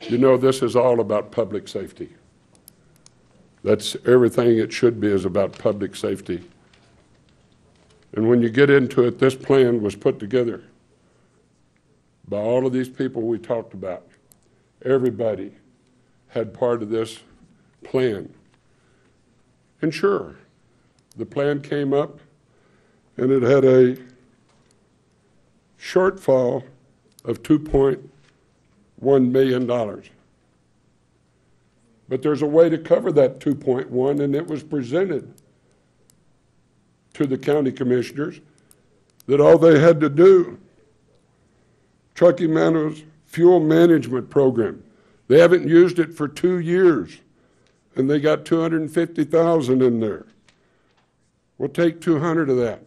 You know, this is all about public safety. That's everything it should be, is about public safety. And when you get into it, this plan was put together by all of these people we talked about. Everybody had part of this plan. And sure, the plan came up and it had a shortfall of $2.1 million. But there's a way to cover that 2.1, and it was presented to the county commissioners that all they had to do, Truckee Meadows Fuel Management Program, they haven't used it for 2 years, and they got $250,000 in there. We'll take 200 of that.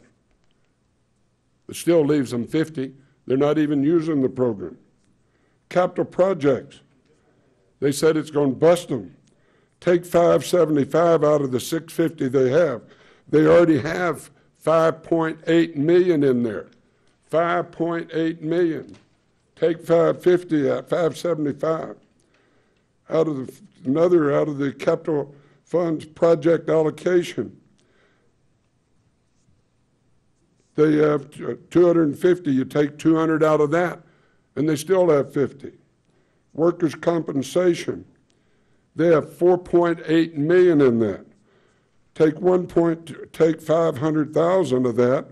It still leaves them 50. They're not even using the program. Capital projects, they said it's going to bust them. Take 575 out of the 650 they have. They already have 5.8 million in there. 5.8 million. Take 550 out, 575 out of the capital funds project allocation. They have 250, you take 200 out of that, and they still have 50. Workers' compensation, they have 4.8 million in that. Take 500,000 of that,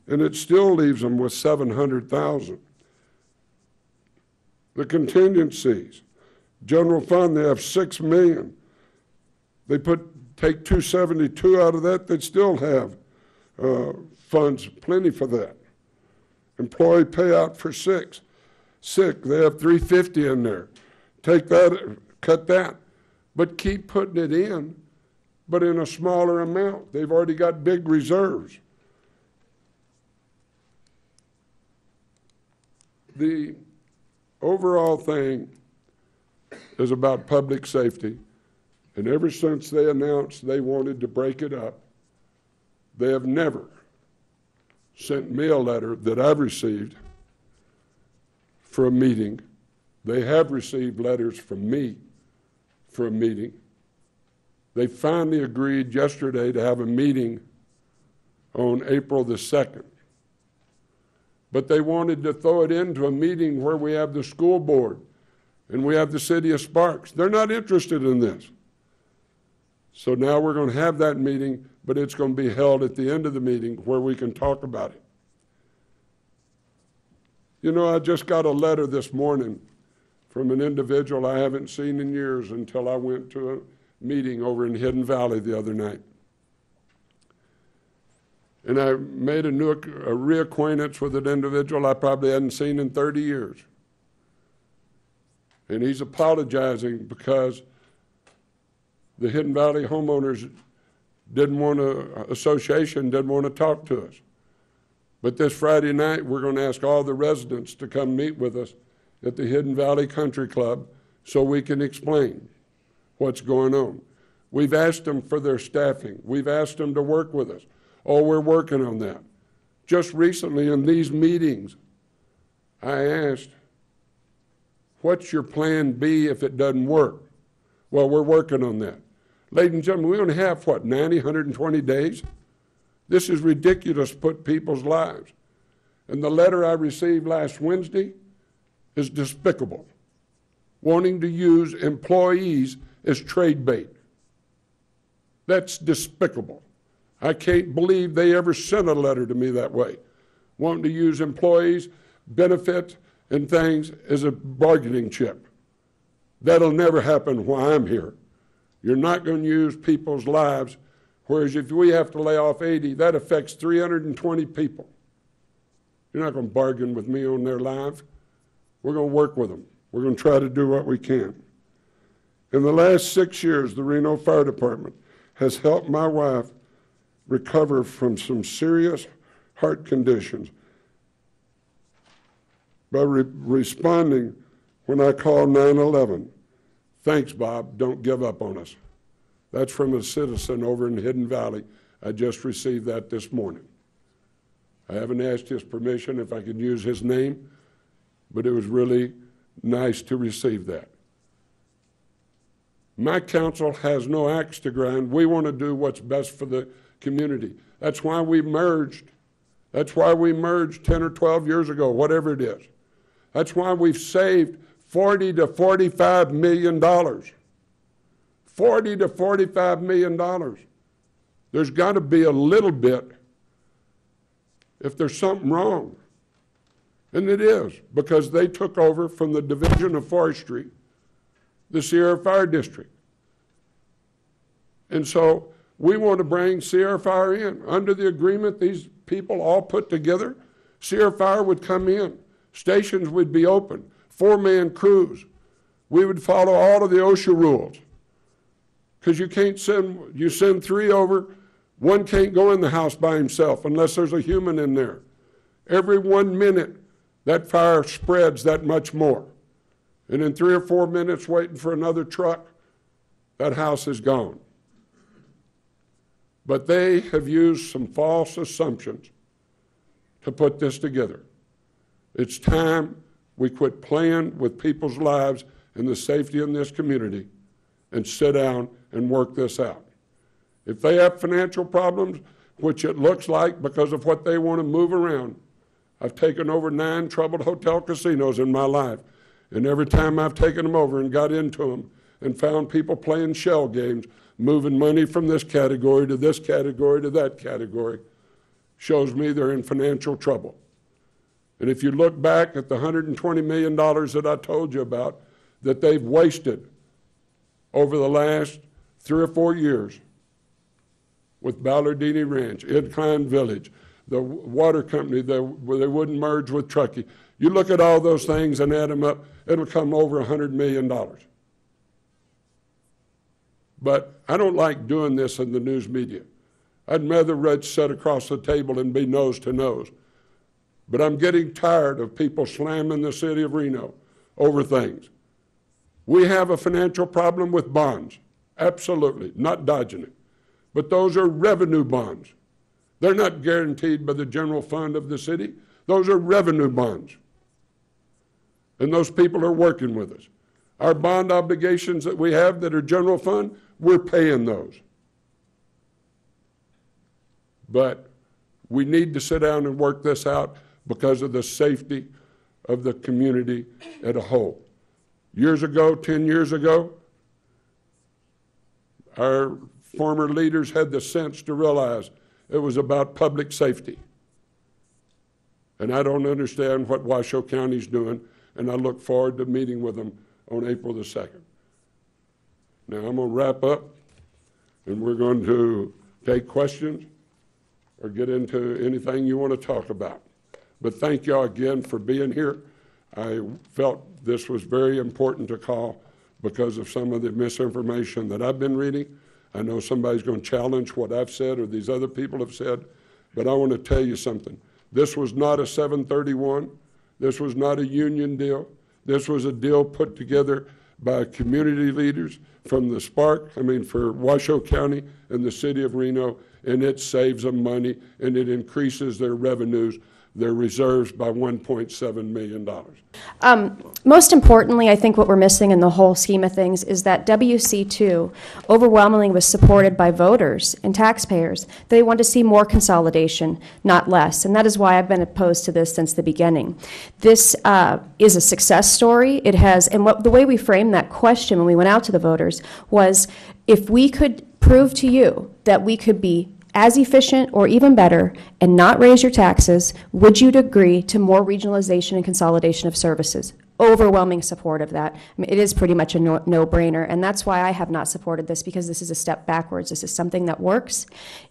and it still leaves them with 700,000. The contingencies, general fund, they have 6 million. They take 272 out of that, they'd still have funds, plenty for that. Employee payout for sick, they have 350 in there. Take that, cut that, but keep putting it in, but in a smaller amount. They've already got big reserves. The overall thing is about public safety, and ever since they announced they wanted to break it up, they have never sent me a letter that I've received for a meeting. They have received letters from me for a meeting. They finally agreed yesterday to have a meeting on April the 2nd. But they wanted to throw it into a meeting where we have the school board and we have the city of Sparks. They're not interested in this. So now we're going to have that meeting, but it's going to be held at the end of the meeting where we can talk about it. You know, I just got a letter this morning from an individual I haven't seen in years until I went to a meeting over in Hidden Valley the other night. And I made a reacquaintance with an individual I probably hadn't seen in 30 years. And he's apologizing because the Hidden Valley homeowners association didn't want to talk to us. But this Friday night, we're going to ask all the residents to come meet with us at the Hidden Valley Country Club so we can explain what's going on. We've asked them for their staffing. We've asked them to work with us. Oh, we're working on that. Just recently in these meetings, I asked, what's your plan B if it doesn't work? Well, we're working on that. Ladies and gentlemen, we only have, 90, 120 days? This is ridiculous to put people's lives. And the letter I received last Wednesday is despicable, wanting to use employees as trade bait. That's despicable. I can't believe they ever sent a letter to me that way, wanting to use employees, benefits, and things as a bargaining chip. That'll never happen while I'm here. You're not going to use people's lives, whereas if we have to lay off 80, that affects 320 people. You're not going to bargain with me on their lives. We're going to work with them. We're going to try to do what we can. In the last 6 years, the Reno Fire Department has helped my wife recover from some serious heart conditions by responding when I called 911. Thanks, Bob. Don't give up on us. That's from a citizen over in Hidden Valley. I just received that this morning. I haven't asked his permission if I could use his name, but it was really nice to receive that. My council has no axe to grind. We want to do what's best for the community. That's why we merged. That's why we merged 10 or 12 years ago, whatever it is. That's why we've saved $40 to $45 million. $40 to $45 million. There's got to be a little bit if there's something wrong. And it is, because they took over from the Division of Forestry, the Sierra Fire District. And so we want to bring Sierra Fire in. Under the agreement these people all put together, Sierra Fire would come in. Stations would be open, 4-man crews. We would follow all of the OSHA rules. Because you send 3 over, 1 can't go in the house by himself unless there's a human in there. Every 1 minute, that fire spreads that much more. And in 3 or 4 minutes waiting for another truck, that house is gone. But they have used some false assumptions to put this together. It's time we quit playing with people's lives and the safety in this community and sit down and work this out. If they have financial problems, which it looks like because of what they want to move around, I've taken over 9 troubled hotel casinos in my life, and every time I've taken them over and got into them and found people playing shell games, moving money from this category to this category to that category, shows me they're in financial trouble. And if you look back at the $120 million that I told you about that they've wasted over the last 3 or 4 years with Ballardini Ranch, Incline Village, the water company, where they wouldn't merge with Truckee. You look at all those things and add them up, it'll come over $100 million. But I don't like doing this in the news media. I'd rather sit across the table and be nose to nose. But I'm getting tired of people slamming the city of Reno over things. We have a financial problem with bonds, absolutely, not dodging it. But those are revenue bonds. They're not guaranteed by the general fund of the city. Those are revenue bonds. And those people are working with us. Our bond obligations that we have that are general fund, we're paying those. But we need to sit down and work this out because of the safety of the community as a whole. Years ago, 10 years ago, our former leaders had the sense to realize it was about public safety. And I don't understand what Washoe County's doing, and I look forward to meeting with them on April the 2nd. Now I'm going to wrap up, and we're going to take questions or get into anything you want to talk about. But thank y'all again for being here. I felt this was very important to call because of some of the misinformation that I've been reading. I know somebody's going to challenge what I've said or these other people have said, but I want to tell you something. This was not a 731. This was not a union deal. This was a deal put together by community leaders from the for Washoe County and the city of Reno, and it saves them money and it increases their revenues, their reserves by $1.7 million. Most importantly, I think what we're missing in the whole scheme of things is that WC2 overwhelmingly was supported by voters and taxpayers. They want to see more consolidation, not less, and that is why I've been opposed to this since the beginning. This is a success story. It has, and the way we framed that question when we went out to the voters was, if we could prove to you that we could be as efficient or even better and not raise your taxes, would you agree to more regionalization and consolidation of services? Overwhelming support of that. I mean, it is pretty much a no-brainer, and that's why I have not supported this, because this is a step backwards. This is something that works.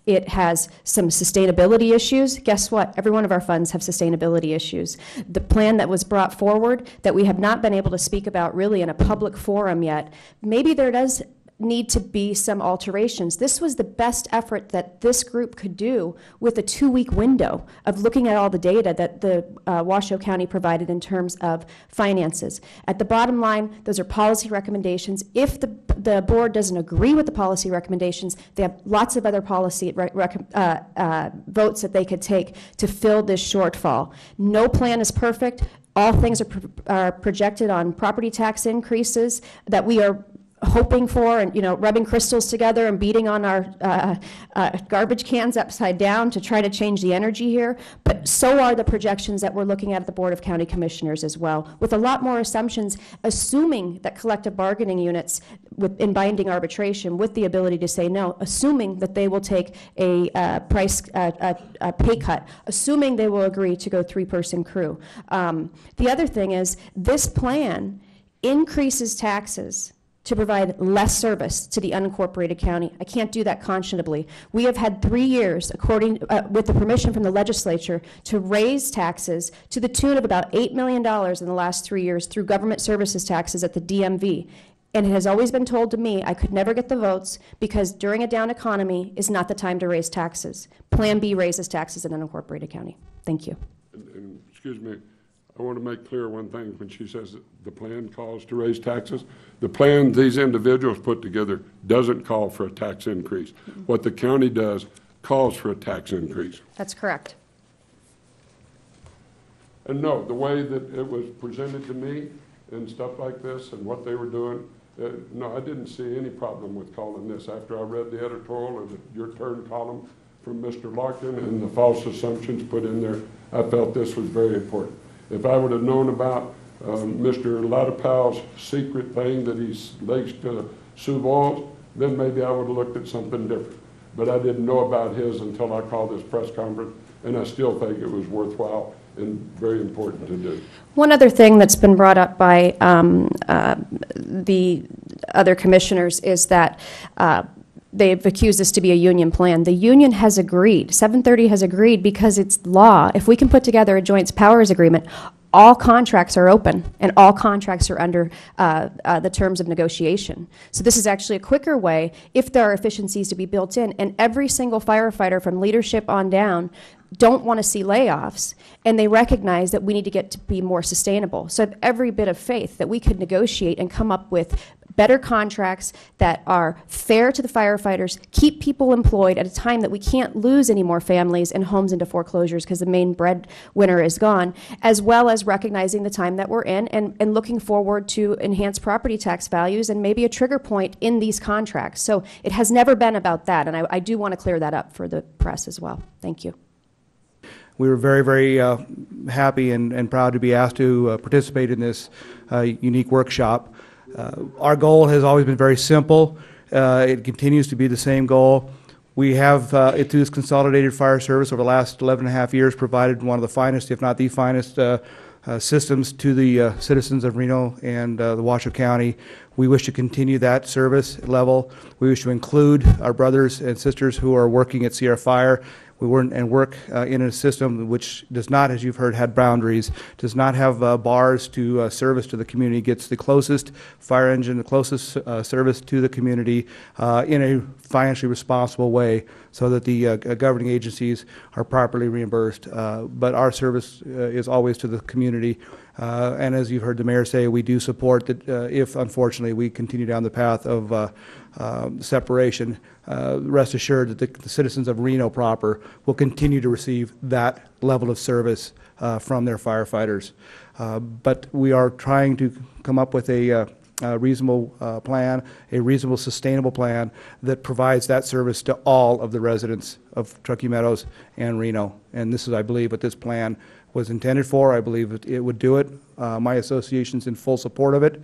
It has some sustainability issues. Guess what? Every one of our funds have sustainability issues. The plan that was brought forward that we have not been able to speak about really in a public forum yet, maybe there does need to be some alterations. This was the best effort that this group could do with a 2-week window of looking at all the data that the Washoe County provided in terms of finances. At the bottom line, those are policy recommendations. If the board doesn't agree with the policy recommendations, they have lots of other policy votes that they could take to fill this shortfall. No plan is perfect. All things are projected on property tax increases that we are hoping for and, rubbing crystals together and beating on our garbage cans upside down to try to change the energy here, but so are the projections that we're looking at the Board of County Commissioners as well, with a lot more assumptions, assuming that collective bargaining units in binding arbitration with the ability to say no, assuming that they will take a pay cut, assuming they will agree to go 3-person crew. The other thing is this plan increases taxes to provide less service to the unincorporated county. I can't do that conscionably. We have had 3 years, with the permission from the legislature, to raise taxes to the tune of about $8 million in the last 3 years through government services taxes at the DMV. And it has always been told to me I could never get the votes because during a down economy is not the time to raise taxes. Plan B raises taxes in unincorporated county. Thank you. And excuse me, I want to make clear one thing when she says that the plan calls to raise taxes. The plan these individuals put together doesn't call for a tax increase. What the county does calls for a tax increase. That's correct. And no, the way that it was presented to me and stuff like this and what they were doing, no, I didn't see any problem with calling this. After I read the editorial or your turn column from Mr. Larkin and the false assumptions put in there, I felt this was very important. If I would have known about Mr. Latipow's secret thing that he's laced Sioux Falls, then maybe I would have looked at something different. But I didn't know about his until I called this press conference, and I still think it was worthwhile and very important to do. One other thing that's been brought up by the other commissioners is that they've accused this to be a union plan. The union has agreed, 730 has agreed because it's law. If we can put together a joint powers agreement, all contracts are open and all contracts are under the terms of negotiation. So this is actually a quicker way if there are efficiencies to be built in, and every single firefighter from leadership on down don't want to see layoffs, and they recognize that we need to get to be more sustainable. So I have every bit of faith that we could negotiate and come up with better contracts that are fair to the firefighters, keep people employed at a time that we can't lose any more families and homes into foreclosures because the main breadwinner is gone, as well as recognizing the time that we're in and looking forward to enhanced property tax values and maybe a trigger point in these contracts. So it has never been about that, and I do want to clear that up for the press as well. Thank you. We were very, very happy and proud to be asked to participate in this unique workshop. Our goal has always been very simple. It continues to be the same goal. We have, through this consolidated fire service over the last 11.5 years, provided one of the finest, if not the finest, systems to the citizens of Reno and the Washoe County. We wish to continue that service level. We wish to include our brothers and sisters who are working at Sierra Fire. We work in a system which does not, as you've heard, have boundaries, does not have bars to service to the community, gets the closest fire engine, the closest service to the community in a financially responsible way so that the governing agencies are properly reimbursed. But our service is always to the community. And as you've heard the mayor say, we do support that if, unfortunately, we continue down the path of separation, rest assured that the citizens of Reno proper will continue to receive that level of service from their firefighters. But we are trying to come up with a reasonable plan, a reasonable, sustainable plan that provides that service to all of the residents of Truckee Meadows and Reno. And this is, I believe, what this plan was intended for. I believe it would do it. My association's in full support of it.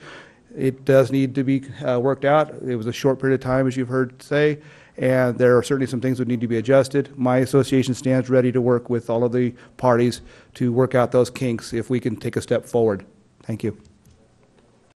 It does need to be worked out. It was a short period of time, as you've heard say, and there are certainly some things that need to be adjusted. My association stands ready to work with all of the parties to work out those kinks if we can take a step forward. Thank you.